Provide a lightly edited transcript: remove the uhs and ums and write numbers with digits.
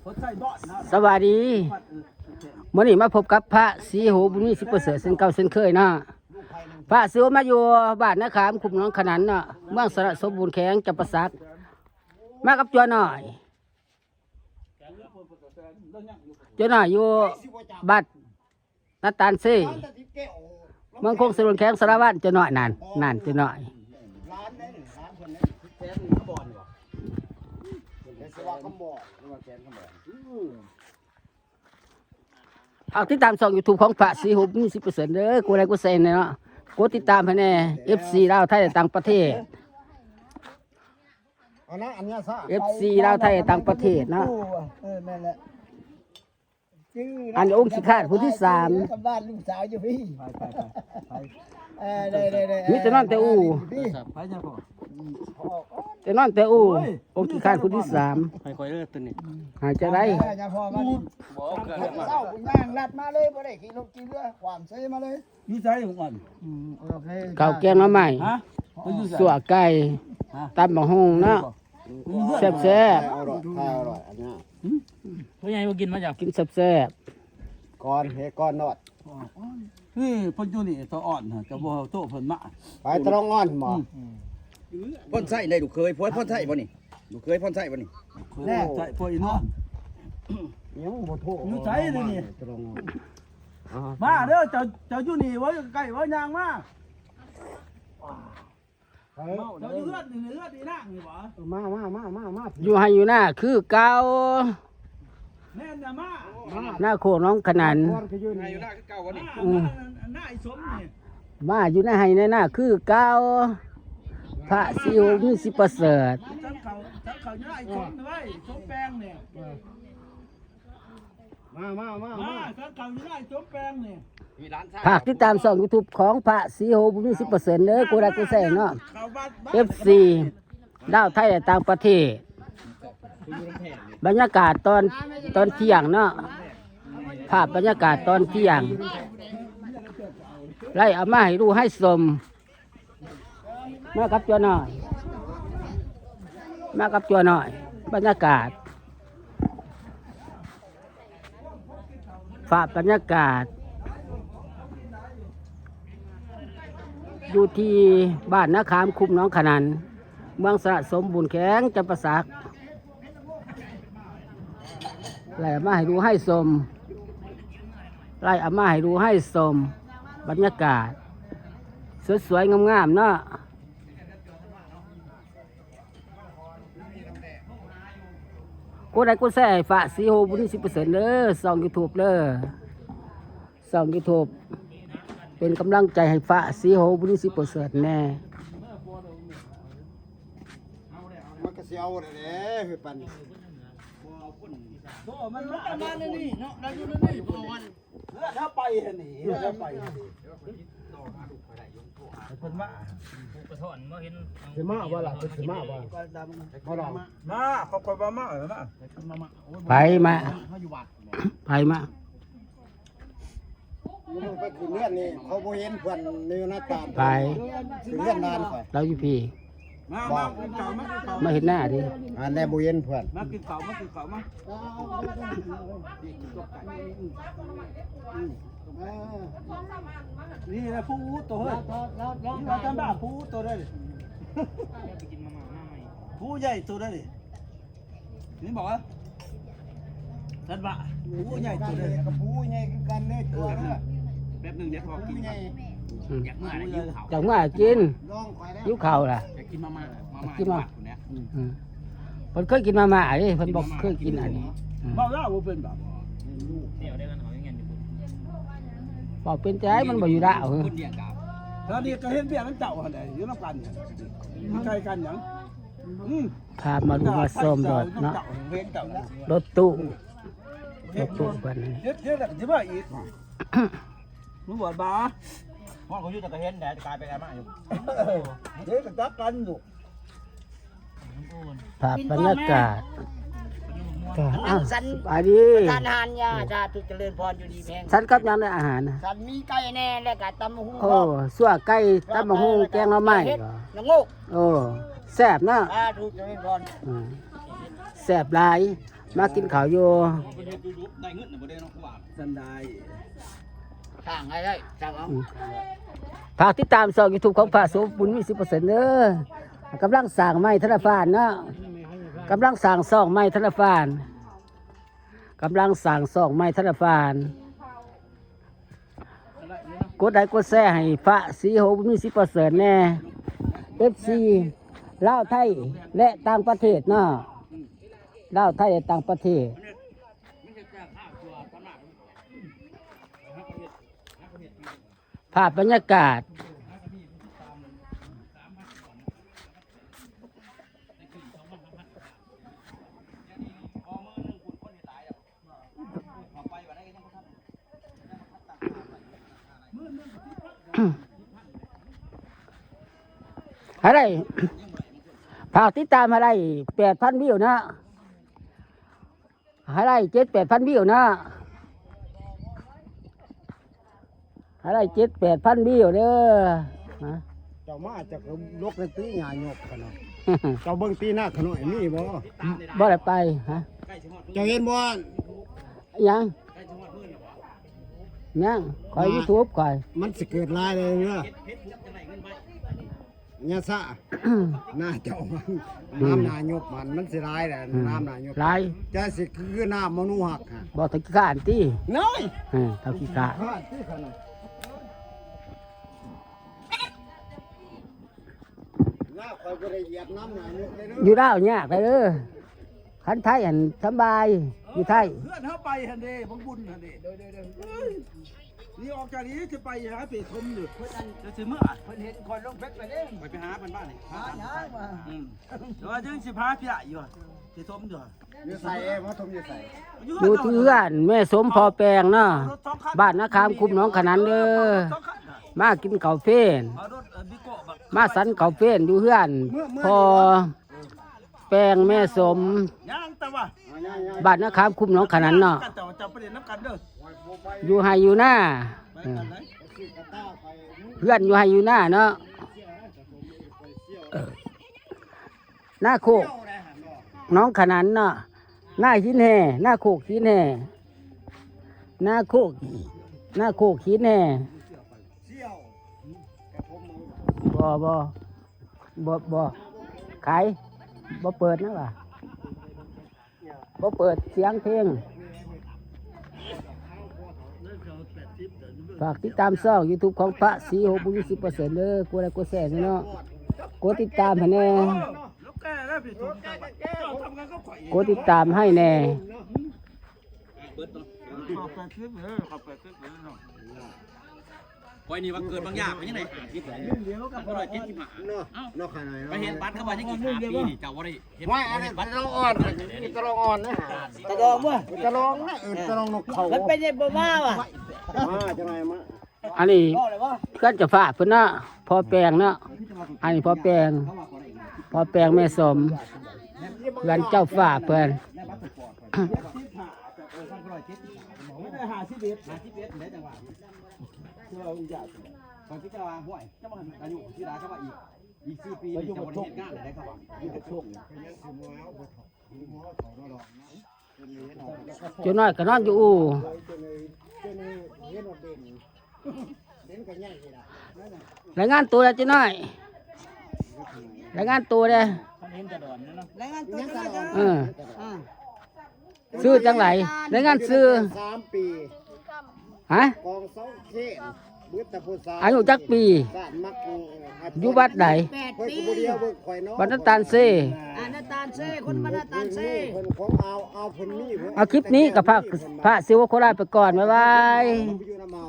สวัสดีมื้อนี้มาพบกับพระศรีโหบุญมีสิประเสริฐเส้นเก่าเส้นเคยเนาะพระศรีโหมาอยู่บ้านนาขามคุมหนองขนันเนาะเมืองสระสมบูรณ์แข็งจำปาสักมากับจัวหน่อยจัวหน่อยอยู่บ้านนาตาลซีเมืองคงสระแข็งสระวัตรจัวหน่อยนั่นจัวหน่อยเอาติดตามช่อง YouTube ของพระศรีโหบุญมี10%เด้อกูอะไรกูเซ็นเนาะกดติดตามให้แน่ FC ลาวไทยต่างประเทศ FC ลาวไทยต่างประเทศเนาะอันองค์สิขาดผู้ที่3กับบ้านลูกสาวอยู่พี่มีแต่นอนแต่อูแต่นอนแต่อูองค์สิขาดผู้ที่3ให้คอยเลิกตัวนี้หายใจได้เศร้าย่างลัดมาเลยบ่ได้ขี่รถขี่เรือความเซมาเลย อยู่ใจของอ่อน โอเค ข้าวแกงมาใหม่สัวไก่ตำบักหุ่งเนาะแซ่บอร่อยอันนี้ พ่อใหญ่มากินมาจาก กินแซ่บ ก่อนเฮก่อนนอด นี่พ่นอยู่นี่ตัวอ่อนฮะจะบ่โตเพิ่นมา ไปตรองอ่อนหมอ พ่นไส้ได้ลูกเคยพ่นไส้บ่นี่ลูกเคยพ่นไส้บ่นี่ แน่ใจพ่ออีน้อง ยังบ่โทษ อยู่ใจเลยนี่ ตรองอ่อน มาเด้อเจ้าอยู่นี่ไว้ใกล้ไว้ยางมาเจ้าอยู่เลือดนี่เลือดนี่นางนี่หว่า มา ๆอยู่ให้อยู่หน้าคือเก่า แม่นน่ะมา หน้าโคน้องขนัน ก่อนก็อยู่ นาย นี่ อยู่หน้าคือเก่าบ่นี่ หน้าไอ้สมนี่ มาอยู่ในให้ในหน้าคือเก่าพระศรีโหบุญมี10%ทั้งเขาอยู่หน้าไอ้สมนี่ไว้สมแปลงเนี่ย มา ทั้งเขาอยู่หน้าไอ้สมแปลงเนี่ย มีร้านซ่า ฝากติดตามช่อง YouTube ของพระศรีโหบุญมี10%เด้อกูได้กูแซ่เนาะ เขาบ้าน FC ดาวไทยและต่างประเทศบรรยากาศตอนเที่ยงเนาะภาพบรรยากาศตอนเที่ยงไล่เอามาให้ดูให้สมมากับจัวหน่อยบรรยากาศภาพบรรยากาศอยู่ที่บ้านนาขามคุมหน้องขนันเมืองสระสมบูรณ์แข็งจำปาสักไล่เอามาให้ดูให้สมบรรยากาศสวยๆงามๆเนาะกูได้กูแซ่ฝากสีโหบุญ10%เด้อส่อง YouTube เด้อส่อง YouTube เป็นกำลังใจให้ฝากสีโหบุญ10%แน่ มันก็สิเอาแหละเฮ้ยปัน โตมันมาในนี่เนาะเราอยู่ในนี่บ่วันเลือดถ้าไปหั่นนี่เลือดถ้าไปเพิ่นมา สิมาบ่ล่ะสิมาบ่บ่ดอก มาเขาคอยมามาไปมาไปขึ้นเรือนนี่เขาบ่เห็นเพิ่นในหน้าตา ไป ขึ้นเรือนนานไป เราอยู่พี่ มากินข้าวมากินข้าว มาเห็นหน้าดิ อันนี้บ่เห็นเพิ่น มากินข้าวมานี่แหละผู้ตัวเฮ้ยนี่เราจำได้ผู้ตัวได้ดิผู้ใหญ่ตัวได้ดินี่บอกว่าท่านบ่าผู้ใหญ่ตัวได้ กับผู้ใหญ่คือกันเด้อตัวเด้อ แป๊บนึงเดี๋ยวพอกิน ผู้ใหญ่ อยากมาอะไรยิ้วเขา จากมากิน น้องข่อยแล้ว ยิ้วเข่าล่ะ อยากกินมาคนเนี้ย เพิ่นเคยกินมาม่าดิเพิ่นบอกเคยกินอันนี้ บอกแล้วว่าเป็นแบบ บอกเป็นใจมันบ่อยู่ดาวเฮ้ย คนเดียวกับ ตอนนี้ก็เห็นเบี้ยมันเจ้าอะไรอยู่น้ำกันใกล้กันอย่าง พามาดูมาส้มรถเนาะรถตู้เพิ่นนี่ เยอะๆจะมาอีกมึงบอกบ้า พ่อเขาอยู่แต่ก็เห็นแต่กลายเป็นอะไรมาอยู่ เดี๋ยวจะตักกันอยู่ ภาพบรรยากาศก็อ้าวสบายดี ทานอาหารยาชาติเจริญพรอยู่ดีแพง ฉันกับยังได้อาหารนะ ฉันมีไก่แน่และก็ตำหู โอ้สั่วไก่ตำบักหุ่งแกงหน่อไม้ก็ น้องโง่ โอ้แซ่บเนาะ ชาติเจริญพร แซ่บหลาย มากินข้าวอยู่ ได้เงินน่ะบ่ได้เนาะว่า สันได้ สั่งให้ได้สั่งเอา ฝากติดตามช่อง YouTube ของพระโสบุญมี 10% เด้อกำลังสร้างไม้ธนาคารเนาะกำลังสร้างซ่องไม้ธนาคารกำลังสร้างซ่องไม้ธนาคารกดไลค์กดแชร์ให้พระศรีโหบุญมี 10% แน่ FC ลาวไทยและต่างประเทศเนาะลาวไทยและต่างประเทศภาพบรรยากาศอะไรฝากติดตามอะไร8,000 วิวนะอะไร7-8,000 วิวนะอะไร7-8,000 วิวเด้อนะ เจ้ามาจากลกในตีหญ้าหยกขนาดเจ้าเบิ่งตีหน้าขน่อยมีบ่ บ่ได้ไปฮะ เจ้าเห็นบ่ ยังยังคอย YouTube คอย มันสิเกิดลายเลยเด้อเนี่ยซะหน้าเจ้ามันน้ำหน้าหยกมันสิลายแหละน้ำหน้าหยก หลาย จะสิคือน้ำมนุหักฮะ บ่ตะกี้ข้านติ น้อย ตะกี้ข้าน ขาดที่ขนาดหน้าคอยบ่ได้เหยียบน้ำหน้าหยกเลยเด้อ อยู่ดาวยากเลยเด้อคันไทยอันสบายอยู่ไทย เพื่อนเขาไปฮันเดบังบุญฮันเดนี่ออกจากนี้จะไปหาเปรตทมอยู่จะซื้อเมื่อ เพิ่นเห็นคนลงเพชรไปเด้ ไปหาเพิ่นบ้านนี่ หาหยังมาแต่ว่าจึงสิพาพี่อยู่เปรตทมอยู่ อยู่ใส่มาทมอยู่ใส่ อยู่ที่เอื้อนแม่สมพอแปลงเนาะบ้านนาคามคุมหน้องขนันเด้อมากินข้าวเฟ้น เอารถบิโก้บัก มาสันข้าวเฟ้นอยู่เอื้อนพอแปลงแม่สม ย่างแต่ว่า บ้านนาคามคุมหน้องขนันเนาะ แต่ว่าจะประเด็นน้ำกันเด้อ อยู่ไฮอยู่หน้า ไปกันไหน เพื่อนอยู่ไฮอยู่หน้าเนาะหน้าโคกน้องขนันเนาะหน้าหินแห่หน้าโคกหินแห่หน้าโคกหินแห่บ่ขายบ่เปิดนะว่ะบ่เปิดเสียงเพลงฝากติดตามช่อง YouTube ของพระศรีโหบุญ 10% เด้อกดไลค์กดแชร์เนาะกดติดตามให้แน่ แล้วแกแล้วพี่ทมทำงานก็ข่อย กดติดตามให้แน่ ขอบไปคลิปเลยขอบไปคลิปเลยเนาะ ปล่อยนี่ว่าเกิดบางอย่างเป็นยังไงเดี๋ยวกับ175 เนาะเนาะขนาด ไปเห็นบัตรเขาว่ายังอีก5ปีนี่เจ้าบ่ได้เห็น ว่าอันนี้ตะลองอ่อนตะลองอ่อนนะ ตะดองบ่ ตะลองนะตะลองนกเขา มันเป็นยังบ่มาว่ะ มาจังไงมา อันนี้ บ่เลยบ่ เพื่อนจะฝากเพิ่นเนาะพอแปลงเนาะอันนี้พอแปลงแม่สมเพื่อนเจ้าฝากเพิ่น ไม่ได้หาที่เบ็ดได้จังหวะเราอยาก ตอนที่เจ้าว่าห้วยเจ้าบ่อายุที่ราเจ้าว่าอีก4 ปีนี่เจ้าบ่ได้เฮ็ดงานได้ครับว่าอยู่กับโชค จุน้อยก็นอนอยู่อู่รายงานตัวแล้วจุน้อยรายงานตัวเด้อ รายงานตัวกันจ้ะ เออซื้อจังไหลรายงานซื้อ 3 ปี ฮะ กอง2เขตบึดตะพุสา อายุจักปี บ้านมัก อยู่วัดใด 8 เพิ่น ปี ก็บ่เดียวเบิ่งข่อยเนาะ วัดน้ำตาลเซ่ นาตาลเซ่คนบ้านนาตาลเซ่ เพิ่นของเอาเพิ่นมี เอาคลิปนี้กับพระศิวะโคราชไปก่อนบ๊ายบาย อยู่น้ำเมา